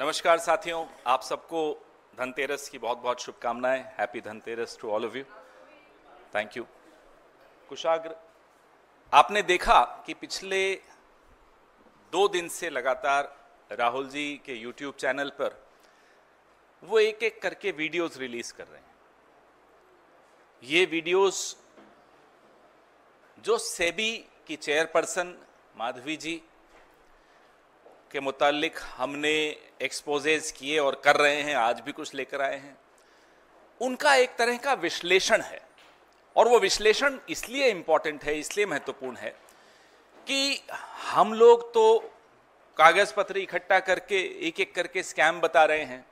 नमस्कार साथियों, आप सबको धनतेरस की बहुत बहुत शुभकामनाएं। Happy Dhanteras to all of you. Thank you. Kushagra, आपने देखा कि पिछले 2 दिन से लगातार राहुल जी के यूट्यूब चैनल पर वो एक एक करके वीडियोस रिलीज कर रहे हैं। ये वीडियोस जो सेबी की चेयरपर्सन माधवी जी के मुतालिक हमने एक्सपोजेज किए और कर रहे हैं, आज भी कुछ लेकर आए हैं, उनका एक तरह का विश्लेषण है। और वो विश्लेषण इसलिए इंपॉर्टेंट है, इसलिए महत्वपूर्ण है कि हम लोग तो कागज पत्र इकट्ठा करके एक एक करके स्कैम बता रहे हैं,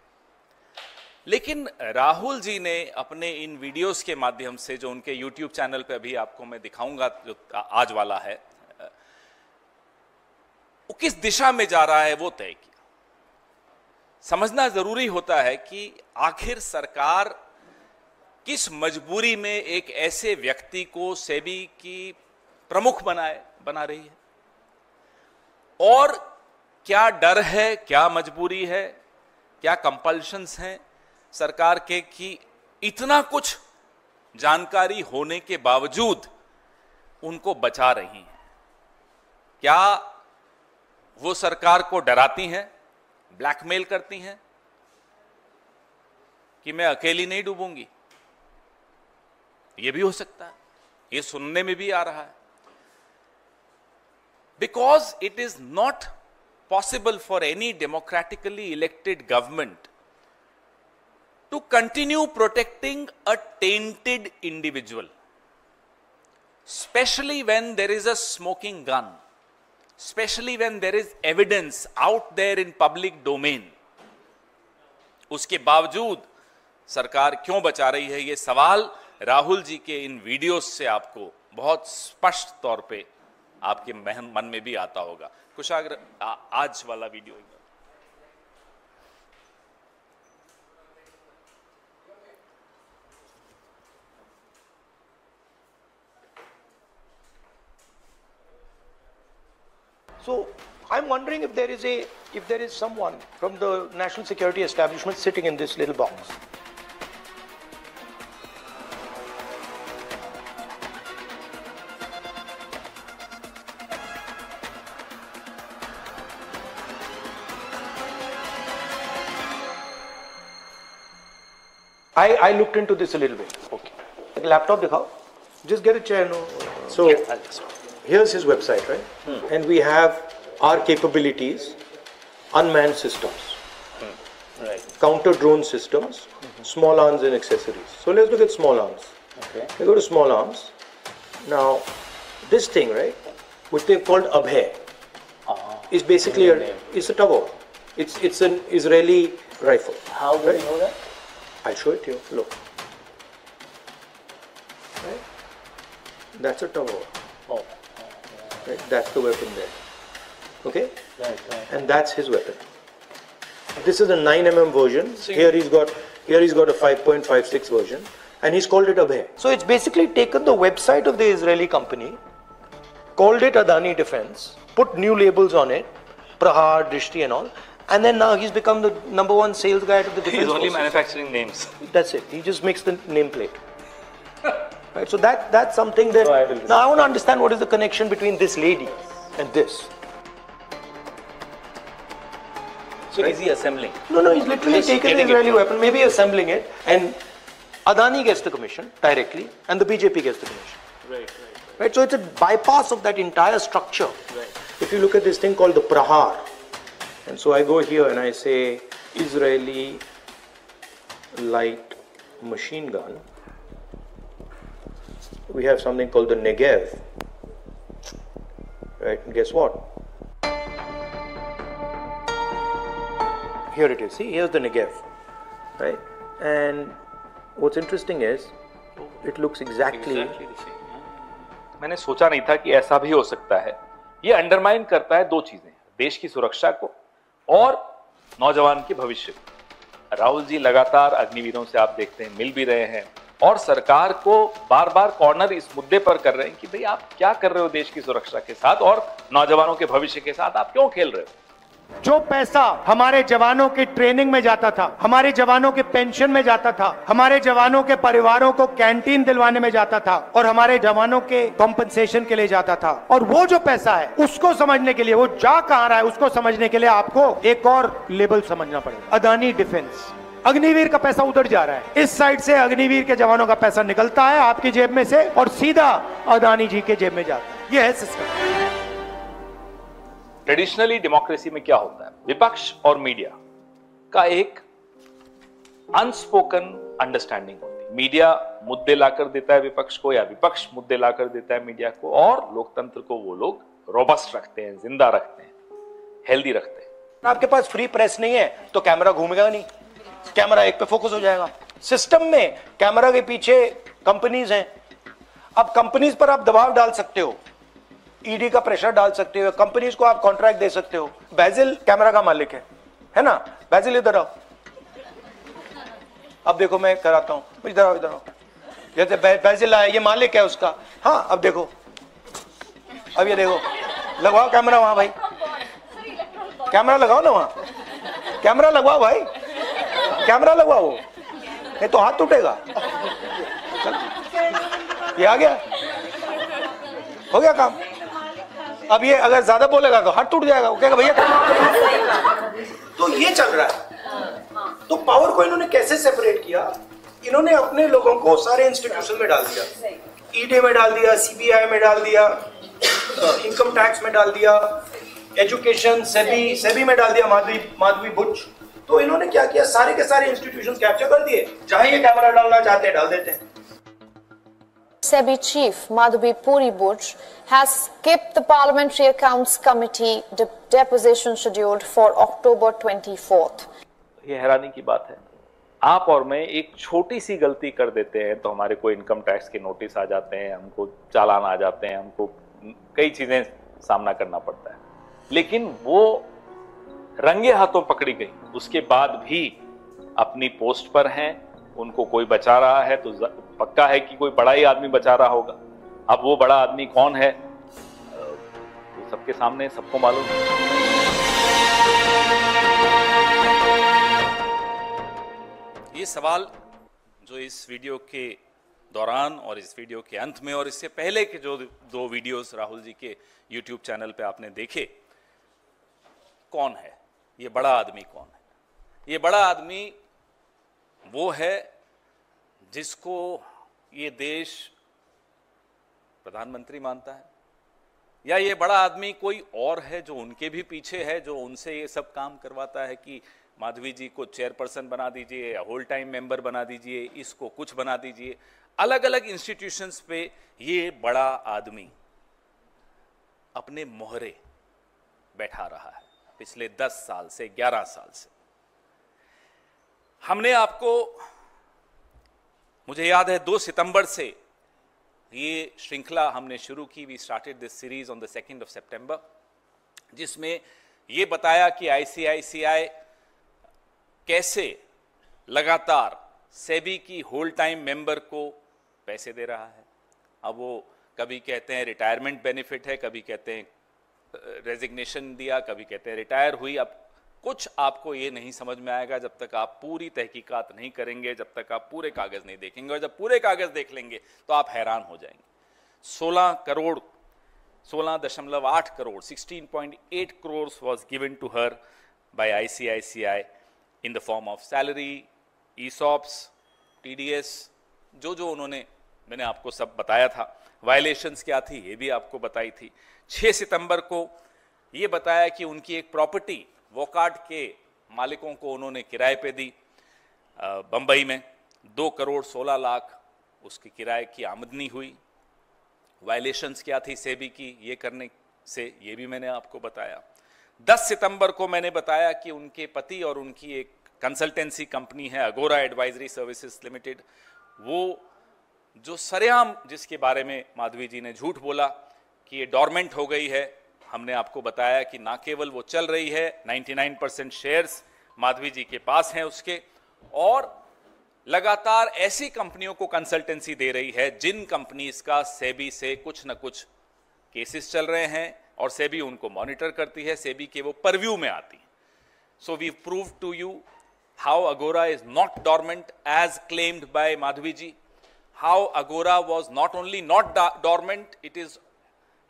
लेकिन राहुल जी ने अपने इन वीडियोस के माध्यम से, जो उनके यूट्यूब चैनल पे अभी आपको मैं दिखाऊंगा, जो आज वाला है, वो किस दिशा में जा रहा है वो तय किया। समझना जरूरी होता है कि आखिर सरकार किस मजबूरी में एक ऐसे व्यक्ति को सेबी की प्रमुख बना रही है, और क्या डर है, क्या मजबूरी है, क्या कंपल्शंस हैं सरकार के कि इतना कुछ जानकारी होने के बावजूद उनको बचा रही हैं। क्या वो सरकार को डराती हैं, ब्लैकमेल करती हैं कि मैं अकेली नहीं डूबूंगी? ये भी हो सकता है, ये सुनने में भी आ रहा है। Because it is not possible for any democratically elected government to continue protecting a tainted individual, especially when there is a smoking gun, especially when there is evidence out there in public domain. उसके बावजूद सरकार क्यों बचा रही है, ये सवाल राहुल जी के इन वीडियोस से आपको बहुत स्पष्ट तौर पे आपके मन में भी आता होगा। कुशाग्र, आज वाला video So I'm wondering if there is someone from the national security establishment sitting in this little box. I looked into this a little bit. Okay. Laptop dikhao. Just get a chair, no. So here's his website, right? And we have our capabilities, unmanned systems, right, counter drone systems, small arms and accessories. So let's look at small arms. Okay. We go to small arms. Now, this thing, right, which they've called Abhay, is basically it's a Tavor. It's an Israeli rifle. How do you know that? I'll show it to you. Look. Right? That's a Tavor. Oh. Right? That's the weapon there. Okay? Right. And that's his weapon. This is a 9mm version. Here he's got a 5.56 version, and he's called it Abhay. So it's basically taken the website of the Israeli company, called it Adani Defense, put new labels on it, Prahar, Drishti and all, and then now he's become the #1 sales guy to the defense. He's only forces. manufacturing names. That's it. He just makes the nameplate. Right, so that's something that. Now I want to understand what is the connection between this lady and this. So is he assembling? No, he's literally taken the Israeli weapon, maybe assembling it, and Adani gets the commission directly, and the BJP gets the commission. Right. So it's a bypass of that entire structure. Right. If you look at this thing called the Prahar, and so I go here and I say Israeli light machine gun. We have something called the Negev. Right, and guess what? Here it is. See, here's the Negev. Right? And what's interesting is, it looks exactly the same. मैंने सोचा नहीं था कि ऐसा भी हो सकता है। ये अंडरमाइन करता है 2 चीजें, देश की सुरक्षा को और नौजवान के भविष्य को। राहुल जी लगातार अग्निवीरों से आप देखते हैं मिल भी रहे हैं, और सरकार को बार बार कॉर्नर इस मुद्दे पर कर रहे हैं कि भाई आप क्या कर रहे हो देश की सुरक्षा के साथ और नौजवानों के भविष्य के साथ, आप क्यों खेल रहे हो? जो पैसा हमारे जवानों की ट्रेनिंग में जाता था, हमारे जवानों के पेंशन में जाता था, हमारे जवानों के परिवारों को कैंटीन दिलवाने में जाता था और हमारे जवानों के कॉम्पनसेशन के लिए जाता था, और वो जो पैसा है उसको समझने के लिए, वो जा कहां रहा है उसको समझने के लिए आपको एक और लेबल समझना पड़ेगा, अदानी डिफेंस। अग्निवीर का पैसा उधर जा रहा है, इस साइड से अग्निवीर के जवानों का पैसा निकलता है आपकी जेब में से और सीधा अदानी जी के जेब में जाता है। ये है सिस्टम। ट्रेडिशनली डेमोक्रेसी में क्या होता है, विपक्ष और मीडिया का एक अनस्पोकन अंडरस्टैंडिंग होती है। मीडिया मुद्दे लाकर देता है विपक्ष को, या विपक्ष मुद्दे लाकर देता है मीडिया को, और लोकतंत्र को वो लोग रोबस्ट रखते हैं, जिंदा रखते हैं, हेल्दी रखते हैं। आपके पास फ्री प्रेस नहीं है तो कैमरा घूमेगा नहीं, कैमरा एक पे फोकस हो जाएगा। सिस्टम में कैमरा के पीछे कंपनीज हैं, अब कंपनीज पर आप दबाव डाल सकते हो, ईडी का प्रेशर डाल सकते हो, कंपनीज को आप कॉन्ट्रैक्ट दे सकते हो। बैजिल कैमरा का मालिक है ना, बैजिल इधर आओ, अब देखो मैं कराता हूं, इधर आओ इधर आओ। जैसे बैजिल आया, ये मालिक है उसका, हाँ अब देखो, अब ये देखो, लगवाओ कैमरा वहां भाई, कैमरा लगाओ ना वहां, कैमरा लगवाओ भाई, कैमरा लगवाओ, नहीं तो हाथ टूटेगा। ये आ गया, हो गया काम। अब ये अगर ज्यादा बोलेगा तो हाथ टूट जाएगा, वो कहेगा भैया। तो ये चल रहा है। तो पावर को इन्होंने कैसे सेपरेट किया, इन्होंने अपने लोगों को सारे इंस्टीट्यूशन में डाल दिया, ईडी में डाल दिया, सीबीआई में डाल दिया, इनकम टैक्स में डाल दिया, एजुकेशन सेबी में डाल दिया, माधवी बुच। तो इन्होंने क्या किया, सारे के सारे इंस्टीट्यूशन कैप्चर कर दिए, जहां ये कैमरा डालना चाहते हैं डाल देते हैं। SEBI chief Madhvi Puri Buch has skipped the Parliamentary Accounts Committee deposition scheduled for October 24th. ये हैरानी की बात है, आप और मैं एक छोटी सी गलती कर देते हैं तो हमारे को इनकम टैक्स के नोटिस आ जाते हैं, हमको चालान आ जाते हैं, हमको कई चीजें सामना करना पड़ता है। लेकिन वो रंगे हाथों पकड़ी गई, उसके बाद भी अपनी पोस्ट पर हैं, उनको कोई बचा रहा है तो पक्का है कि कोई बड़ा ही आदमी बचा रहा होगा। अब वो बड़ा आदमी कौन है वो सबके सामने, सबको मालूम है। ये सवाल जो इस वीडियो के दौरान और इस वीडियो के अंत में और इससे पहले के जो 2 वीडियोस राहुल जी के YouTube चैनल पे आपने देखे, कौन है ये बड़ा आदमी, कौन है ये बड़ा आदमी? वो है जिसको ये देश प्रधानमंत्री मानता है, या ये बड़ा आदमी कोई और है जो उनके भी पीछे है, जो उनसे ये सब काम करवाता है कि माधवी जी को चेयरपर्सन बना दीजिए या होल टाइम मेंबर बना दीजिए, इसको कुछ बना दीजिए। अलग अलग इंस्टीट्यूशंस पे ये बड़ा आदमी अपने मोहरे बैठा रहा है पिछले 10 साल से, 11 साल से। हमने आपको, मुझे याद है 2 सितंबर से ये श्रृंखला हमने शुरू की, we started this series on the 2nd of September, जिसमें ये बताया कि आईसीआईसीआई कैसे लगातार सेबी की होल टाइम मेंबर को पैसे दे रहा है। अब वो कभी कहते हैं रिटायरमेंट बेनिफिट है, कभी कहते हैं रेजिग्नेशन दिया, कभी कहते हैं रिटायर हुई। अब कुछ आपको ये नहीं समझ में आएगा जब तक आप पूरी तहकीकात नहीं करेंगे, जब तक आप पूरे कागज नहीं देखेंगे, और जब पूरे कागज देख लेंगे तो आप हैरान हो जाएंगे। 16.8 crore 16.8 crores was given to her by ICICI in the form of salary, ESOPs, TDS, जो उन्होंने, मैंने आपको सब बताया था। वायलेशंस क्या थी ये भी आपको बताई थी। 6 सितंबर को ये बताया कि उनकी एक प्रॉपर्टी वोकार्ड के मालिकों को उन्होंने किराए पे दी बंबई में, 2 करोड़ 16 लाख उसकी किराए की आमदनी हुई। वायलेशंस क्या थी सेबी की ये करने से, ये भी मैंने आपको बताया। 10 सितंबर को मैंने बताया कि उनके पति और उनकी एक कंसल्टेंसी कंपनी है अगोरा एडवाइजरी सर्विसेज लिमिटेड, वो जो सरेआम जिसके बारे में माधवी जी ने झूठ बोला कि ये डॉर्मेंट हो गई है, हमने आपको बताया कि ना केवल वो चल रही है, 99% शेयर्स माधवी जी के पास हैं उसके, और लगातार ऐसी कंपनियों को कंसल्टेंसी दे रही है जिन कंपनीज का सेबी से कुछ न कुछ केसेस चल रहे हैं, और सेबी उनको मॉनिटर करती है, सेबी के वो परव्यू में आती है। So we prove to you how Agora is not dormant as claimed by Madhavi ji, how Agora was not only not dormant, it is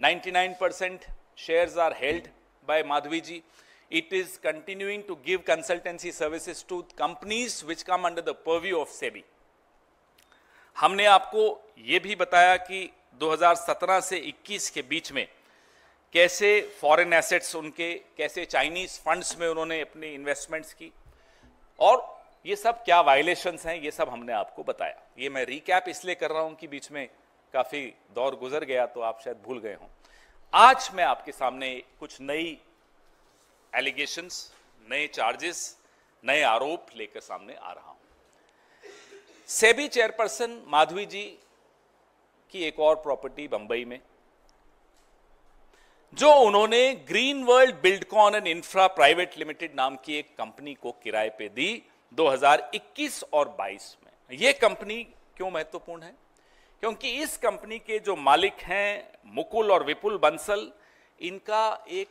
99% shares are held by Madhavi ji. It is continuing to give consultancy services to companies which come under the purview of SEBI. हमने आपको ये भी बताया कि 2017 से 21 के बीच में कैसे फॉरेन एसेट्स उनके, कैसे चाइनीज फंड्स में उन्होंने अपनी इन्वेस्टमेंट्स की, और ये सब क्या वायलेशंस हैं, ये सब हमने आपको बताया। ये मैं रिकैप इसलिए कर रहा हूं कि बीच में काफी दौर गुजर गया तो आप शायद भूल गए हों। आज मैं आपके सामने कुछ नई एलिगेशंस, नए चार्जेस, नए आरोप लेकर सामने आ रहा हूं। सेबी चेयरपर्सन माधवी जी की एक और प्रॉपर्टी बंबई में, जो उन्होंने green world Buildcon and infra private limited नाम की एक कंपनी को किराए पे दी 2021 और 22 में। यह कंपनी क्यों महत्वपूर्ण है? क्योंकि इस कंपनी के जो मालिक हैं मुकुल और विपुल बंसल, इनका एक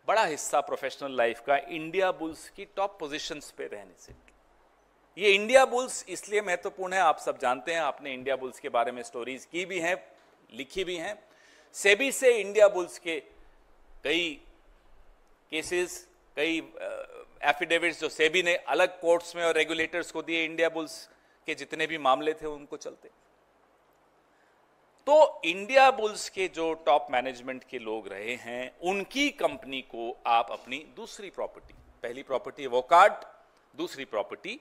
बड़ा हिस्सा प्रोफेशनल लाइफ का इंडिया बुल्स की टॉप पोजीशंस पे रहने से। ये इंडिया बुल्स इसलिए महत्वपूर्ण है, आप सब जानते हैं, आपने इंडिया बुल्स के बारे में स्टोरीज की भी हैं, लिखी भी हैं। सेबी से इंडिया बुल्स के कई केसेस, कई एफिडेविट्स जो सेबी ने अलग कोर्ट्स में और रेगुलेटर्स को दिए, इंडिया बुल्स के जितने भी मामले थे उनको चलते। तो इंडिया बुल्स के जो टॉप मैनेजमेंट के लोग रहे हैं, उनकी कंपनी को आप अपनी दूसरी प्रॉपर्टी, पहली प्रॉपर्टी वोकार्ड, दूसरी property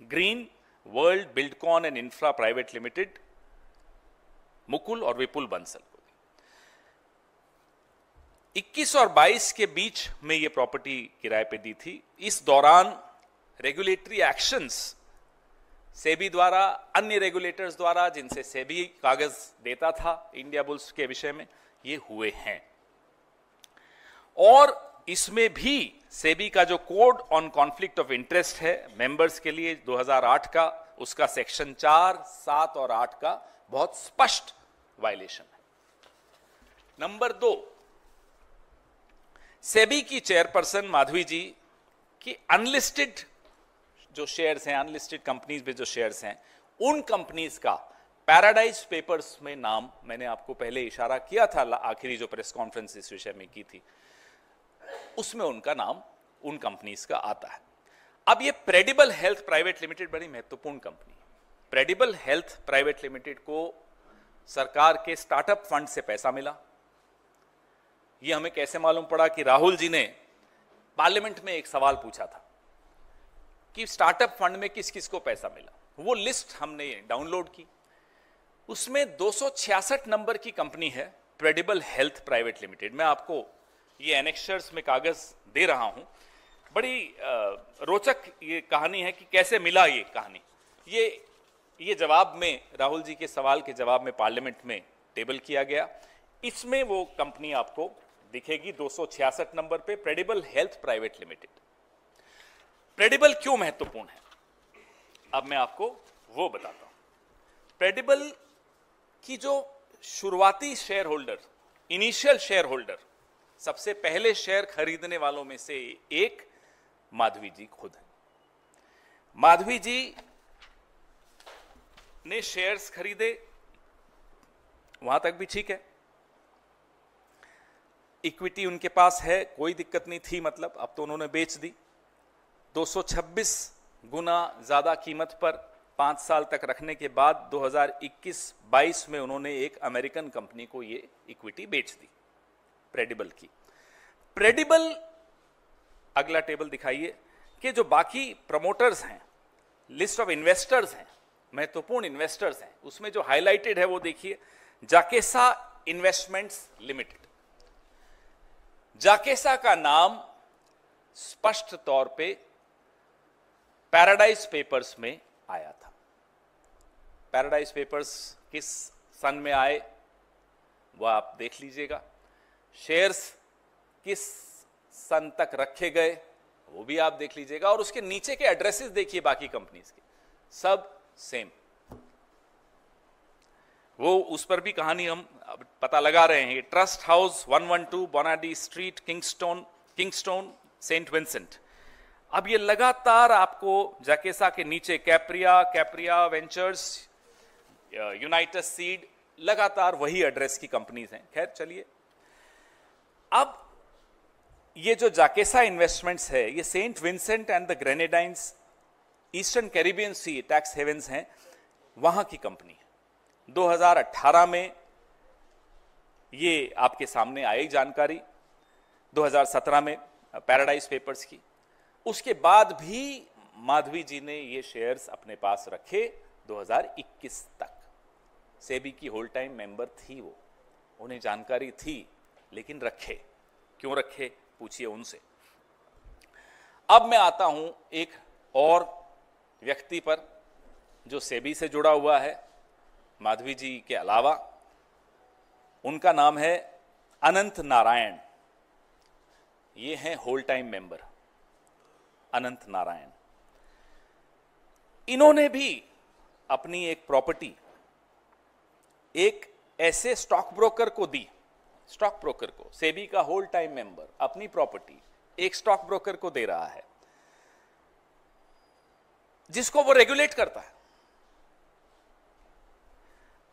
green world Buildcon and infra private limited, Mukul और विपुल बंसल को दी। 21 और 22 के बीच में यह प्रॉपर्टी किराए पे दी थी। इस दौरान रेगुलेटरी एक्शंस सेबी द्वारा, अन्य रेगुलेटर्स द्वारा, जिनसे सेबी कागज देता था इंडिया बुल्स के विषय में, ये हुए हैं। और इसमें भी सेबी का जो code on conflict of interest है मेंबर्स के लिए 2008 का, उसका सेक्शन 4, 7 और 8 का बहुत स्पष्ट वायलेशन है। नंबर 2, सेबी की चेयरपर्सन माधवी जी की अनलिस्टेड जो शेयर्स हैं, अनलिस्टेड कंपनीज में जो शेयर्स हैं, उन कंपनीज का पैराडाइज पेपर्स में नाम, मैंने आपको पहले इशारा किया था आखिरी जो प्रेस कॉन्फ्रेंस इस विषय में की थी, उसमें उनका नाम उन कंपनीज का आता है। अब ये प्रेडिबल हेल्थ प्राइवेट लिमिटेड बड़ी महत्वपूर्ण कंपनी है। प्रेडिबल हेल्थ प्राइवेट लिमिटेड को सरकार के स्टार्टअप फंड से पैसा मिला। ये हमें कैसे मालूम पड़ा? कि राहुल जी ने पार्लियामेंट में एक सवाल पूछा था कि स्टार्टअप फंड में किस किस को पैसा मिला। वो लिस्ट हमने डाउनलोड की, उसमें 266 नंबर की कंपनी है प्रेडिबल हेल्थ प्राइवेट लिमिटेड। मैं आपको ये एनेक्शर्स में कागज दे रहा हूं। बड़ी रोचक ये कहानी है कि कैसे मिला ये कहानी। ये जवाब में, राहुल जी के सवाल के जवाब में पार्लियामेंट में टेबल किया गया। इसमें वो कंपनी आपको दिखेगी 266 नंबर पे, प्रेडिबल हेल्थ प्राइवेट लिमिटेड। प्रेडिबल क्यों महत्वपूर्ण है, अब मैं आपको वो बताता हूं। प्रेडिबल की जो शुरुआती share holder, initial share holder, सबसे पहले शेयर खरीदने वालों में से एक माधवी जी खुद है। माधवी जी ने शेयर्स खरीदे, वहां तक भी ठीक है, इक्विटी उनके पास है, कोई दिक्कत नहीं थी, मतलब अब तो उन्होंने बेच दी। 226 गुना ज्यादा कीमत पर 5 साल तक रखने के बाद 2021-22 में उन्होंने एक अमेरिकन कंपनी को ये इक्विटी बेच दी, प्रेडिबल की। प्रेडिबल, अगला टेबल दिखाइए, कि जो बाकी प्रमोटर्स हैं, लिस्ट ऑफ इन्वेस्टर्स हैं, महत्वपूर्ण इन्वेस्टर्स हैं, उसमें जो हाईलाइटेड है वो देखिए, जाकेसा इन्वेस्टमेंट्स लिमिटेड। जाकेसा का नाम स्पष्ट तौर पे पैराडाइज पेपर्स में आया था। पैराडाइज पेपर्स किस सन में आए वो आप देख लीजिएगा, शेयर्स किस सन तक रखे गए वो भी आप देख लीजिएगा, और उसके नीचे के एड्रेसेस देखिए बाकी कंपनीज के, सब सेम। वो उस पर भी कहानी हम पता लगा रहे हैं। Trust House 112 Bonadie street, Kingstown, Saint Vincent. अब ये लगातार आपको जाकेसा के नीचे कैप्रिया वेंचर्स, यूनाइटेड सीड, लगातार वही एड्रेस की कंपनीज हैं। खैर चलिए, अब ये जो जाकेसा इन्वेस्टमेंट्स है, ये Saint Vincent and the Grenadines, Eastern Caribbean Sea tax havens हैं, वहां की कंपनी है। 2018 में ये आपके सामने आई जानकारी, 2017 में पैराडाइज पेपर्स की। उसके बाद भी माधवी जी ने ये शेयर्स अपने पास रखे 2021 तक। सेबी की होल टाइम मेंबर थी वो, उन्हें जानकारी थी, लेकिन रखे। क्यों रखे, पूछिए उनसे। अब मैं आता हूं एक और व्यक्ति पर जो सेबी से जुड़ा हुआ है माधवी जी के अलावा। उनका नाम है अनंत नारायण। ये हैं होल टाइम मेंबर अनंत नारायण। इन्होंने भी अपनी एक प्रॉपर्टी एक ऐसे स्टॉक ब्रोकर को दी। स्टॉक ब्रोकर को, सेबी का होल टाइम मेंबर अपनी प्रॉपर्टी एक स्टॉक ब्रोकर को दे रहा है जिसको वो रेगुलेट करता है।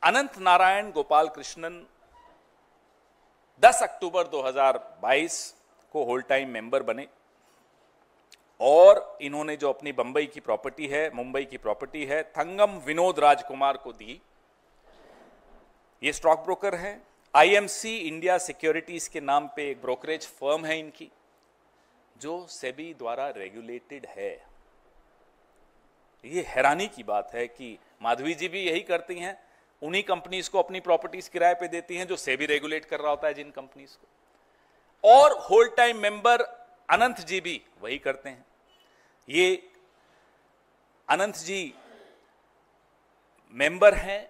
अनंत नारायण गोपाल कृष्णन 10 अक्टूबर 2022 को होल टाइम मेंबर बने और इन्होंने जो अपनी मुंबई की प्रॉपर्टी है थंगम विनोद राजकुमार को दी। ये स्टॉक ब्रोकर हैं। आईएमसी इंडिया सिक्योरिटीज के नाम पे एक ब्रोकरेज फर्म है इनकी, जो सेबी द्वारा रेगुलेटेड है। ये हैरानी की बात है कि माधवी जी भी यही करती हैं, उन्हीं कंपनीज को अपनी प्रॉपर्टीज किराए पे देती हैं जो सेबी रेगुलेट कर रहा होता है जिन कंपनीज को, और होल टाइम मेंबर अनंत जी भी वही करते हैं। ये अनंत जी मेंबर हैं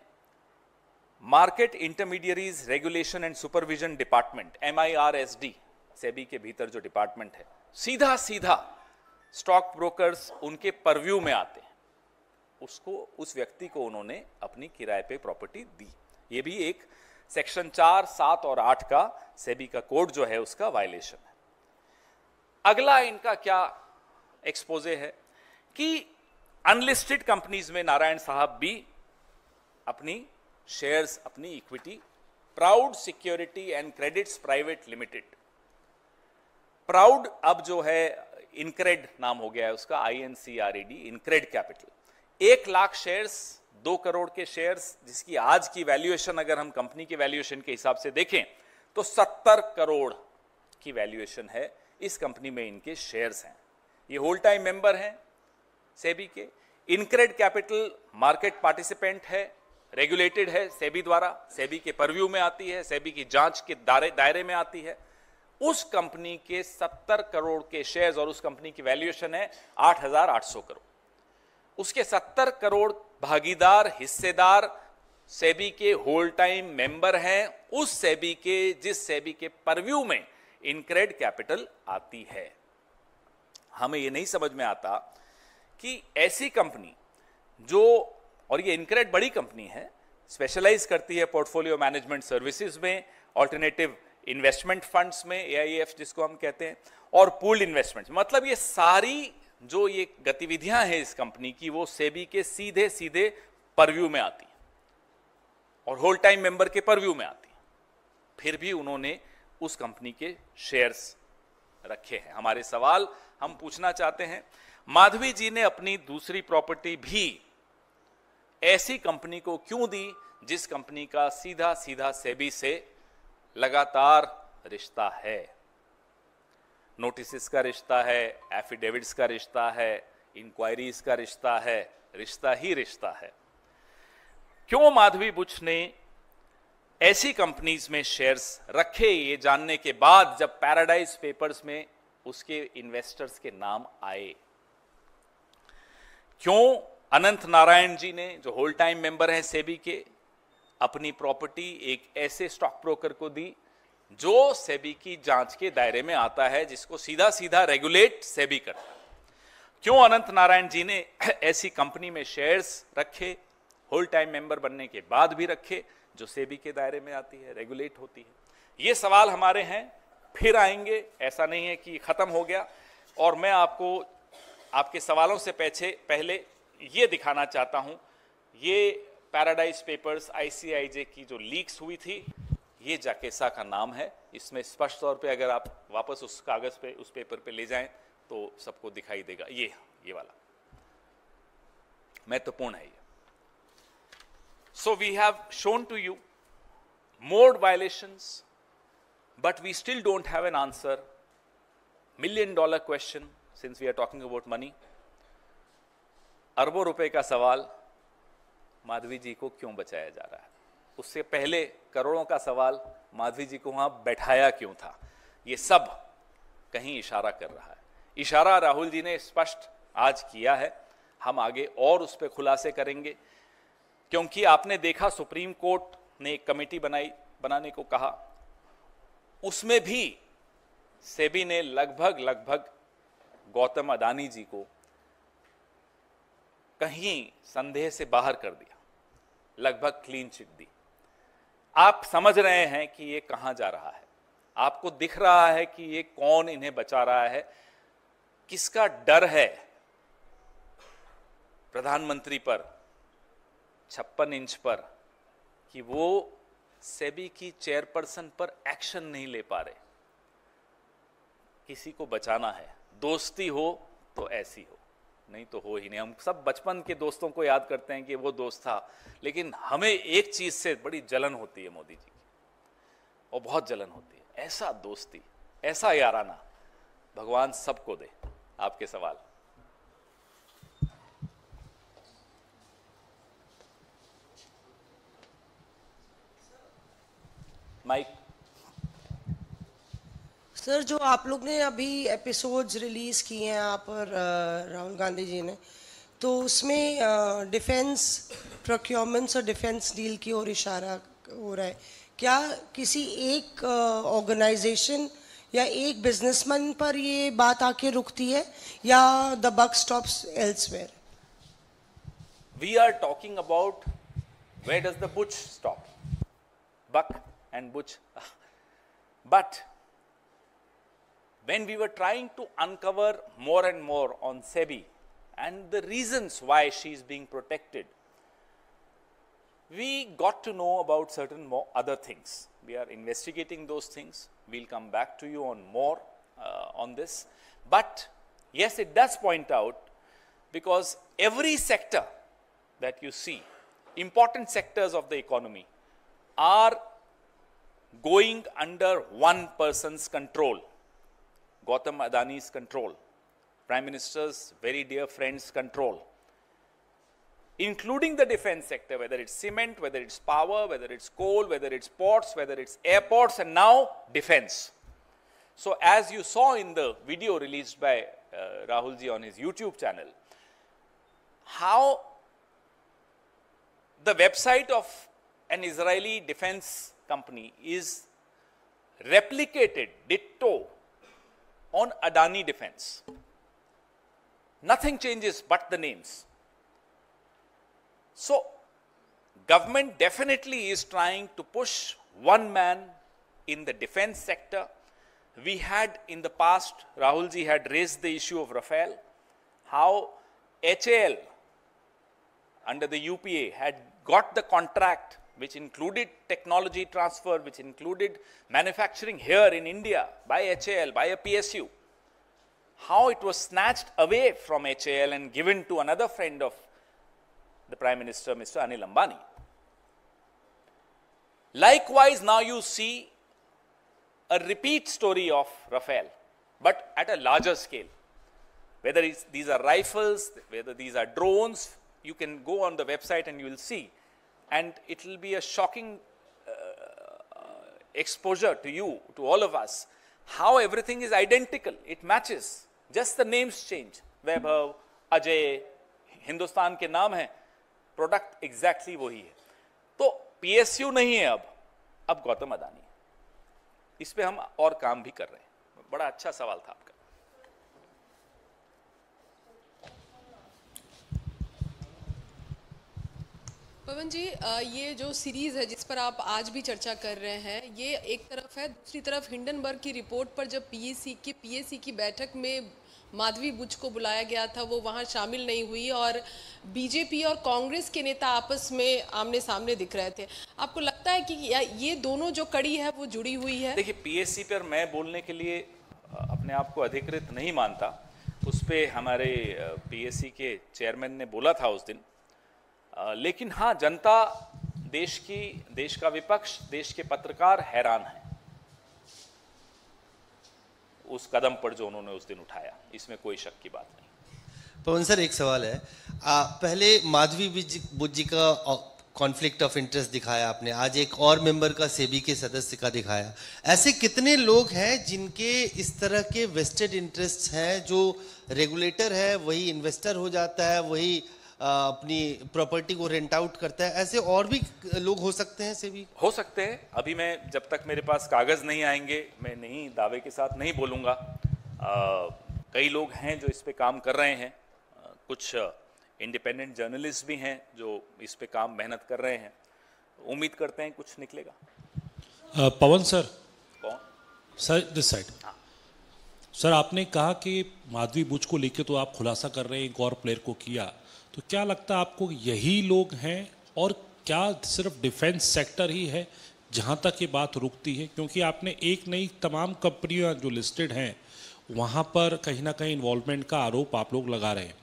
market intermediaries regulation and supervision department, MIRSD, SEBI के भीतर जो डिपार्टमेंट है। सीधा स्टॉक ब्रोकर्स उनके परव्यू में आते हैं। उस व्यक्ति को उन्होंने अपनी किराए पे प्रॉपर्टी दी। ये भी एक सेक्शन 4, 7 और 8 का सेबी का कोड जो है उसका वायलेशन है। अगला इनका क्या एक्सपोजे है कि अनलिस्टेड कंपनीज में नारायण साहब भी अपनी शेयर्स, अपनी equity proud security and credits private limited, proud अब जो है इनक्रेड नाम हो गया है उसका, INCRED, InCred capital. 1 lakh shares, 2 crore के शेयर्स, जिसकी आज की वैल्यूएशन अगर हम कंपनी के वैल्यूएशन के हिसाब से देखें तो 70 करोड़ की वैल्यूएशन है इस कंपनी में इनके शेयर्स हैं। ये होल टाइम मेंबर हैं सेबी के। इनक्रेड कैपिटल मार्केट पार्टिसिपेंट है, रेगुलेटेड है सेबी द्वारा, सेबी के परव्यू में आती है, सेबी की जांच के दायरे में आती है। उस कंपनी के 70 करोड़ के शेयर्स और उस कंपनी की वैल्यूएशन है 8,800 करोड़। उसके 70 करोड़ भागीदार, हिस्सेदार सेबी के होल टाइम मेंबर हैं उस सेबी के जिस सेबी के परव्यू में इनक्रेड कैपिटल आती है। हमें यह नहीं समझ में आता कि ऐसी कंपनी जो, और ये इनक्रेड बड़ी कंपनी है, स्पेशलाइज करती है पोर्टफोलियो मैनेजमेंट सर्विसेज में, ऑल्टरनेटिव इन्वेस्टमेंट फंड्स में, AIF जिसको हम कहते हैं, और पूल्ड इन्वेस्टमेंट। मतलब ये सारी जो ये गतिविधियां हैं इस कंपनी की वो सेबी के सीधे परव्यू में आती हैं और होल टाइम मेंबर के परव्यू में आती हैं। फिर भी उन्होंने उस कंपनी के शेयर्स रखे हैं। हमारे सवाल हम पूछना चाहते हैं, माधवी जी ने अपनी दूसरी प्रॉपर्टी भी ऐसी कंपनी को क्यों दी जिस कंपनी का सीधा सेबी से लगातार रिश्ता है? नोटिस का रिश्ता है, एफिडेविट्स का रिश्ता है, इंक्वायरीज का रिश्ता है, रिश्ता ही रिश्ता है। क्यों माधवी बुच ने ऐसी कंपनीज में शेयर्स रखे, ये जानने के बाद जब पैराडाइज पेपर्स में उसके इन्वेस्टर्स के नाम आए? क्यों अनंत नारायण जी ने, जो होल टाइम मेंबर हैं सेबी के, अपनी प्रॉपर्टी एक ऐसे स्टॉक ब्रोकर को दी जो सेबी की जांच के दायरे में आता है, जिसको सीधा रेगुलेट सेबी करता है? क्यों अनंत नारायण जी ने ऐसी कंपनी में शेयर्स रखे, होल टाइम मेंबर बनने के बाद भी रखे, जो सेबी के दायरे में आती है, रेगुलेट होती है। ये सवाल हमारे हैं, फिर आएंगे, ऐसा नहीं है कि खत्म हो गया। और मैं आपको आपके सवालों से पहले ये दिखाना चाहता हूं, ये पैराडाइज पेपर्स आईसीआईजे की जो लीक्स हुई थी, ये जाकेसा का नाम है। इसमें स्पष्ट तौर पे अगर आप वापस उस कागज पे, उस पेपर पे ले जाएं तो सबको दिखाई देगा। ये वाला महत्वपूर्ण है ये। So we have shown to you more violations, but we still don't have an answer. $1 million question, since we are talking about money. अरबों रुपए का सवाल, माधवी जी को क्यों बचाया जा रहा है? उससे पहले करोड़ों का सवाल, माधवी जी को वहां बैठाया क्यों था? ये सब कहीं इशारा कर रहा है। इशारा राहुल जी ने स्पष्ट आज किया है, हम आगे और उस पर खुलासे करेंगे, क्योंकि आपने देखा सुप्रीम कोर्ट ने एक कमेटी बनाने को कहा, उसमें भी सेबी ने लगभग गौतम अडानी जी को कहीं संदेह से बाहर कर दिया, लगभग क्लीन चिट दी। आप समझ रहे हैं कि ये कहां जा रहा है, आपको दिख रहा है कि ये कौन इन्हें बचा रहा है, किसका डर है प्रधानमंत्री पर 56 इंच पर कि वो सेबी की चेयरपर्सन पर एक्शन नहीं ले पा रहे। किसी को बचाना है, दोस्ती हो तो ऐसी हो, नहीं तो हो ही नहीं। हम सब बचपन के दोस्तों को याद करते हैं कि वो दोस्त था, लेकिन हमें एक चीज से बड़ी जलन होती है मोदी जी की, और बहुत जलन होती है। ऐसा दोस्ती, ऐसा याराना भगवान सबको दे। आपके सवाल। माइक। सर, जो आप लोग ने अभी एपिसोड्स रिलीज किए हैं आप और राहुल गांधी जी ने, तो उसमें डिफेंस प्रोक्योरमेंट्स और डिफेंस डील की ओर इशारा हो रहा है। क्या किसी एक ऑर्गेनाइजेशन या एक बिजनेसमैन पर ये बात आके रुकती है, या the buck stops elsewhere? We are talking about where does the buck stop? Buck and butch. But when we were trying to uncover more and more on SEBI and the reasons why she is being protected, we got to know about certain more other things. We are investigating those things. We'll come back to you on more on this. But yes, it does point out, because every sector that you see, important sectors of the economy, are going under one person's control, Gautam Adani's control, Prime Minister's very dear friend's control, including the defense sector, whether it's cement, whether it's power, whether it's coal, whether it's ports, whether it's airports, and now defense. So as you saw in the video released by Rahul ji on his YouTube channel, how the website of an Israeli defense company is replicated ditto on Adani Defense. Nothing changes but the names. So government definitely is trying to push one man in the defense sector. We had in the past, Rahul ji had raised the issue of Rafale, how HAL under the UPA had got the contract which included technology transfer, which included manufacturing here in India by HAL, by a PSU. How it was snatched away from HAL and given to another friend of the Prime Minister, Mr. Anil Ambani. Likewise, now you see a repeat story of Rafale, but at a larger scale. Whether these are rifles, whether these are drones, you can go on the website and you will see. And it will be a shocking exposure to you, to all of us, how everything is identical. It matches. Just the names change. Vaibhav, Ajay, Hindustan के नाम है, product exactly वही है। तो PSU नहीं है अब गौतम अडानी। इस पे हम और काम भी कर रहे हैं। बड़ा अच्छा सवाल था आपका। पवन जी, ये जो सीरीज है जिस पर आप आज भी चर्चा कर रहे हैं, ये एक तरफ है, दूसरी तरफ हिंडनबर्ग की रिपोर्ट पर जब पीएसी की बैठक में माधवी बुच को बुलाया गया था, वो वहां शामिल नहीं हुई और बीजेपी और कांग्रेस के नेता आपस में आमने सामने दिख रहे थे। आपको लगता है कि ये दोनों जो कड़ी है वो जुड़ी हुई है? देखिए, पीएससी पर मैं बोलने के लिए अपने आप को अधिकृत नहीं मानता। उस पे हमारे पीएससी के चेयरमैन ने बोला था उस दिन, लेकिन हाँ, जनता, देश का विपक्ष, देश के पत्रकार हैरान हैं उस कदम पर जो उन्होंने उस दिन उठाया, इसमें कोई शक की बात नहीं। पवन सर, एक सवाल है। पहले माधवी बुच जी का कॉन्फ्लिक्ट ऑफ इंटरेस्ट दिखाया आपने, आज एक और मेंबर का सेबी के सदस्य का दिखाया। ऐसे कितने लोग हैं जिनके इस तरह के वेस्टेड इंटरेस्ट हैं, जो रेगुलेटर है वही इन्वेस्टर हो जाता है, वही अपनी प्रॉपर्टी को रेंट आउट करता है? ऐसे और भी लोग हो सकते हैं, सेबी हो सकते हैं। अभी मैं, जब तक मेरे पास कागज नहीं आएंगे, मैं नहीं दावे के साथ नहीं बोलूँगा। कई लोग हैं जो इस पे काम कर रहे हैं, कुछ इंडिपेंडेंट जर्नलिस्ट भी हैं जो इस पे काम मेहनत कर रहे हैं। उम्मीद करते हैं कुछ निकलेगा। पवन सर, कौन सर? This side. हाँ। सर, आपने कहा कि माधवी बुच को लेके तो आप खुलासा कर रहे हैं, एक और प्लेयर को किया, तो क्या लगता है आपको यही लोग हैं, और क्या सिर्फ डिफेंस सेक्टर ही है जहां तक ये बात रुकती है? क्योंकि आपने एक नहीं, तमाम कंपनियां जो लिस्टेड हैं वहां पर कहीं ना कहीं इन्वॉल्वमेंट का आरोप आप लोग लगा रहे हैं।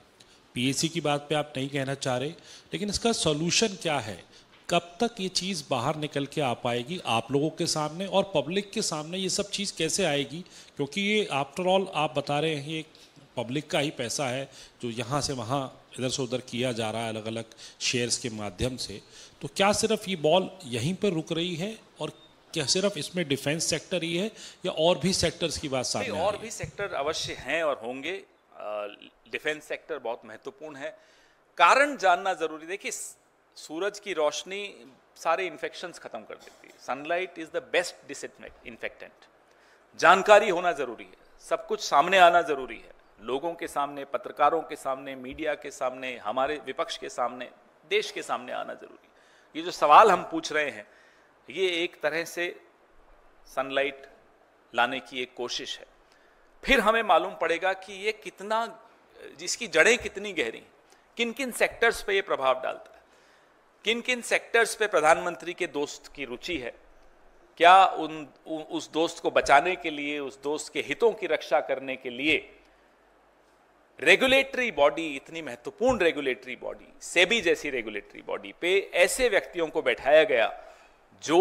पीएसी की बात पे आप नहीं कहना चाह रहे, लेकिन इसका सॉल्यूशन क्या है? कब तक ये चीज़ बाहर निकल के आ पाएगी आप लोगों के सामने और पब्लिक के सामने? ये सब चीज़ कैसे आएगी? क्योंकि ये आफ्टर ऑल आप बता रहे हैं, ये पब्लिक का ही पैसा है जो यहाँ से वहाँ, इधर से उधर किया जा रहा है अलग अलग शेयर्स के माध्यम से। तो क्या सिर्फ ये बॉल यहीं पर रुक रही है, और क्या सिर्फ इसमें डिफेंस सेक्टर ही है, या और भी सेक्टर्स की बात सामने आ रही है? और भी सेक्टर अवश्य हैं और होंगे। डिफेंस सेक्टर बहुत महत्वपूर्ण है। कारण जानना जरूरी। देखिए, सूरज की रोशनी सारे इन्फेक्शंस खत्म कर देती है। Sunlight is the best disinfectant. जानकारी होना जरूरी है, सब कुछ सामने आना जरूरी है, लोगों के सामने, पत्रकारों के सामने, मीडिया के सामने, हमारे विपक्ष के सामने, देश के सामने आना जरूरी है। ये जो सवाल हम पूछ रहे हैं, ये एक तरह से सनलाइट लाने की एक कोशिश है। फिर हमें मालूम पड़ेगा कि ये कितना, जिसकी जड़ें कितनी गहरी हैं, किन किन सेक्टर्स पे ये प्रभाव डालता है, किन किन सेक्टर्स पे प्रधानमंत्री के दोस्त की रुचि है, क्या उस दोस्त को बचाने के लिए, उस दोस्त के हितों की रक्षा करने के लिए रेगुलेटरी बॉडी, इतनी महत्वपूर्ण रेगुलेटरी बॉडी, सेबी जैसी रेगुलेटरी बॉडी पे ऐसे व्यक्तियों को बैठाया गया जो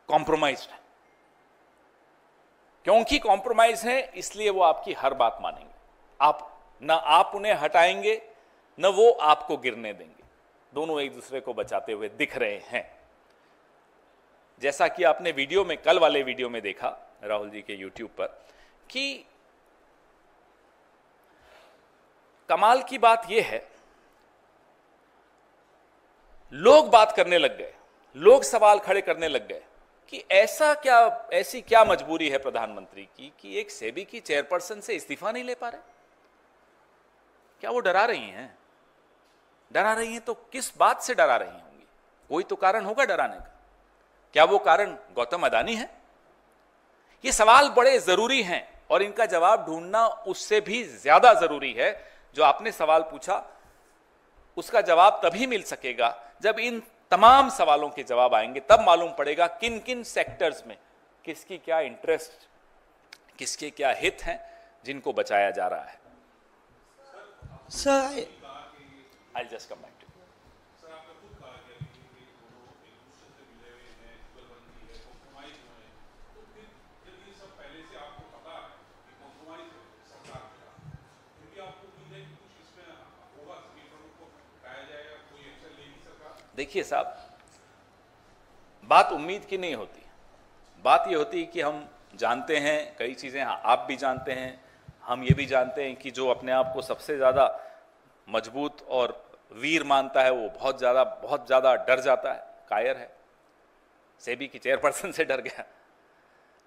कॉम्प्रोमाइज्ड है। क्योंकि कॉम्प्रोमाइज है, इसलिए वो आपकी हर बात मानेंगे। आप उन्हें हटाएंगे, न वो आपको गिरने देंगे। दोनों एक दूसरे को बचाते हुए दिख रहे हैं। जैसा कि आपने वीडियो में, कल वाले वीडियो में देखा राहुल जी के यूट्यूब पर, कि कमाल की बात यह है, लोग बात करने लग गए, लोग सवाल खड़े करने लग गए कि ऐसी क्या मजबूरी है प्रधानमंत्री की कि एक सेबी की चेयरपर्सन से इस्तीफा नहीं ले पा रहे? क्या वो डरा रही हैं? डरा रही हैं तो किस बात से डरा रही होंगी? कोई तो कारण होगा डराने का। क्या वो कारण गौतम अडानी है? ये सवाल बड़े जरूरी हैं और इनका जवाब ढूंढना उससे भी ज्यादा जरूरी है। जो आपने सवाल पूछा, उसका जवाब तभी मिल सकेगा जब इन तमाम सवालों के जवाब आएंगे। तब मालूम पड़ेगा किन किन सेक्टर्स में किसकी क्या इंटरेस्ट, किसके क्या हित हैं, जिनको बचाया जा रहा है। Sir, I'll just come back to you. देखिए साहब, बात उम्मीद की नहीं होती, बात ये होती है कि हम जानते हैं कई चीज़ें, आप भी जानते हैं, हम ये भी जानते हैं कि जो अपने आप को सबसे ज़्यादा मजबूत और वीर मानता है वो बहुत ज़्यादा डर जाता है, कायर है। सेबी की चेयरपर्सन से डर गया,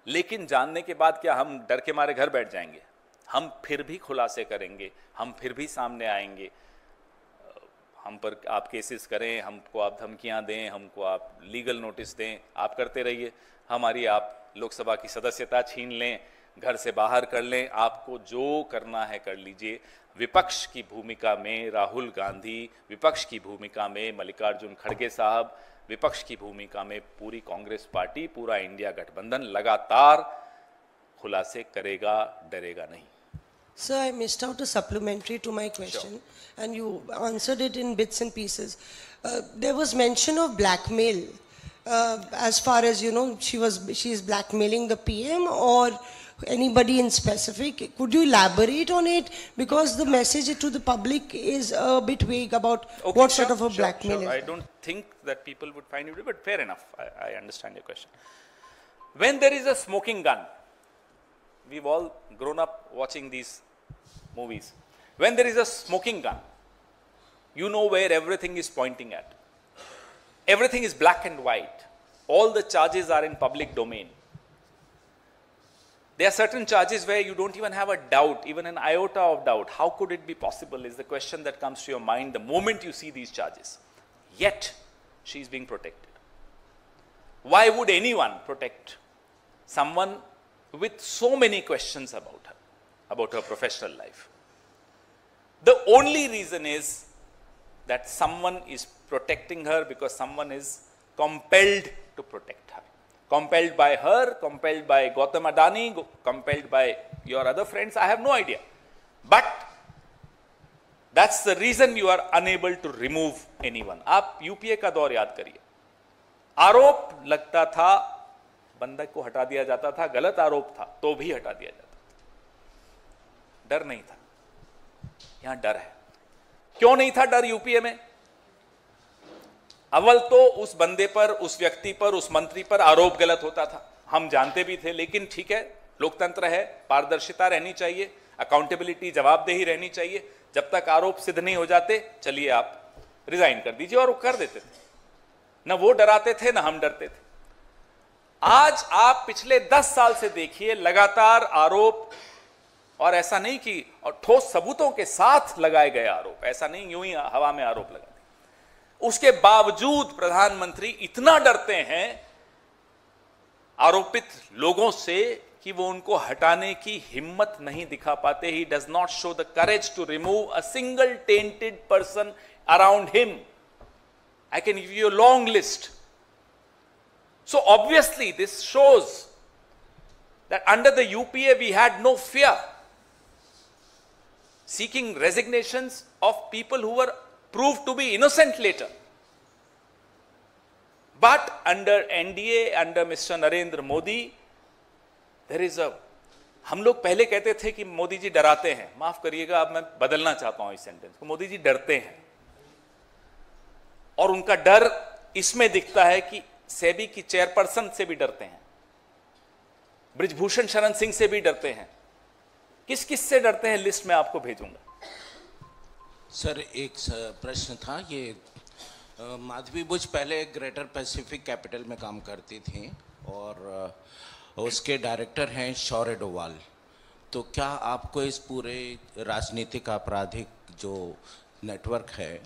लेकिन जानने के बाद क्या हम डर के मारे घर बैठ जाएंगे? हम फिर भी खुलासे करेंगे, हम फिर भी सामने आएंगे। हम पर आप केसेस करें, हमको आप धमकियां दें, हमको आप लीगल नोटिस दें, आप करते रहिए। हमारी आप लोकसभा की सदस्यता छीन लें, घर से बाहर कर लें, आपको जो करना है कर लीजिए। विपक्ष की भूमिका में राहुल गांधी, विपक्ष की भूमिका में मल्लिकार्जुन खड़गे साहब, विपक्ष की भूमिका में पूरी कांग्रेस पार्टी, पूरा इंडिया गठबंधन लगातार खुलासे करेगा, डरेगा नहीं। Sir, I missed out a supplementary to my question, and you answered it in bits and pieces. There was mention of blackmail. As far as you know, she is blackmailing the PM or anybody in specific. Could you elaborate on it? Because the message to the public is a bit vague about what sort of a blackmail is. I don't think that people would find it, but fair enough. I understand your question. When there is a smoking gun, we've all grown up watching these movies. When there is a smoking gun, you know where everything is pointing at. Everything is black and white. All the charges are in public domain. There are certain charges where you don't even have a doubt, even an iota of doubt. How could it be possible is the question that comes to your mind the moment you see these charges. Yet, she is being protected. Why would anyone protect someone with so many questions about her professional life? The only reason is that someone is protecting her because someone is compelled to protect her. Compelled by her, compelled by Gautam Adani, compelled by your other friends, I have no idea. But that's the reason you are unable to remove anyone. आप UPA का दौर याद करिए, आरोप लगता था, बंदा को हटा दिया जाता था, गलत आरोप था तो भी हटा दिया जाता था, डर नहीं था। यहां डर है। क्यों नहीं था डर यूपीए में? अव्वल तो उस बंदे पर, उस व्यक्ति पर, उस मंत्री पर आरोप गलत होता था, हम जानते भी थे, लेकिन ठीक है, लोकतंत्र है, पारदर्शिता रहनी चाहिए, अकाउंटेबिलिटी, जवाबदेही रहनी चाहिए। जब तक आरोप सिद्ध नहीं हो जाते, चलिए आप रिजाइन कर दीजिए, और वो कर देते थे। न वो डराते थे, न हम डरते थे। आज आप पिछले 10 साल से देखिए, लगातार आरोप, और ऐसा नहीं कि और ठोस सबूतों के साथ लगाए गए आरोप, ऐसा नहीं यूं ही हवा में आरोप लगा। उसके बावजूद प्रधानमंत्री इतना डरते हैं आरोपित लोगों से कि वो उनको हटाने की हिम्मत नहीं दिखा पाते। He does not show the courage to remove a single tainted person around him. I can give you a long list. So obviously this shows that under the UPA we had no fear seeking resignations of people who were proved to be innocent later. But under NDA, under Mr. Narendra Modi, there is a, हम लोग पहले कहते थे कि मोदी जी डराते हैं, माफ करिएगा, अब मैं बदलना चाहता हूं इस सेंटेंस को, मोदी जी डरते हैं। और उनका डर इसमें दिखता है कि सेबी की चेयरपर्सन से भी डरते हैं, बृजभूषण शरण सिंह से भी डरते हैं। किस किस से डरते हैं लिस्ट में आपको भेजूंगा। सर एक प्रश्न था, ये माधवी बुच पहले ग्रेटर पैसिफिक कैपिटल में काम करती थी और उसके डायरेक्टर हैं शौर्य डोवाल। तो क्या आपको इस पूरे राजनीतिक आपराधिक जो नेटवर्क है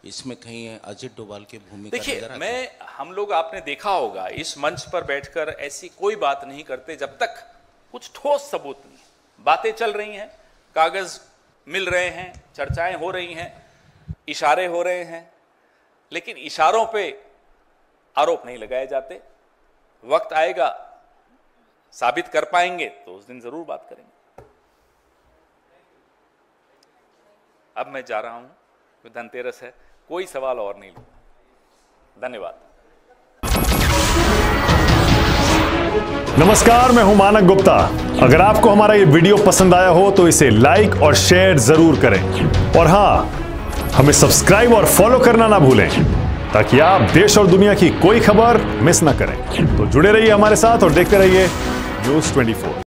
इसमें कहीं अजित डोवाल की भूमिका नजर आती है? देखिए, हम लोग आपने देखा होगा इस मंच पर बैठकर ऐसी कोई बात नहीं करते जब तक कुछ ठोस सबूत नहीं। बातें चल रही हैं, कागज मिल रहे हैं, चर्चाएं हो रही हैं, इशारे हो रहे हैं, लेकिन इशारों पे आरोप नहीं लगाए जाते। वक्त आएगा, साबित कर पाएंगे तो उस दिन जरूर बात करेंगे। अब मैं जा रहा हूं, धनतेरस है, कोई सवाल और नहीं लूंगा। धन्यवाद। नमस्कार, मैं हूं मानक गुप्ता। अगर आपको हमारा ये वीडियो पसंद आया हो तो इसे लाइक और शेयर जरूर करें, और हां, हमें सब्सक्राइब और फॉलो करना ना भूलें ताकि आप देश और दुनिया की कोई खबर मिस ना करें। तो जुड़े रहिए हमारे साथ और देखते रहिए न्यूज़ 24।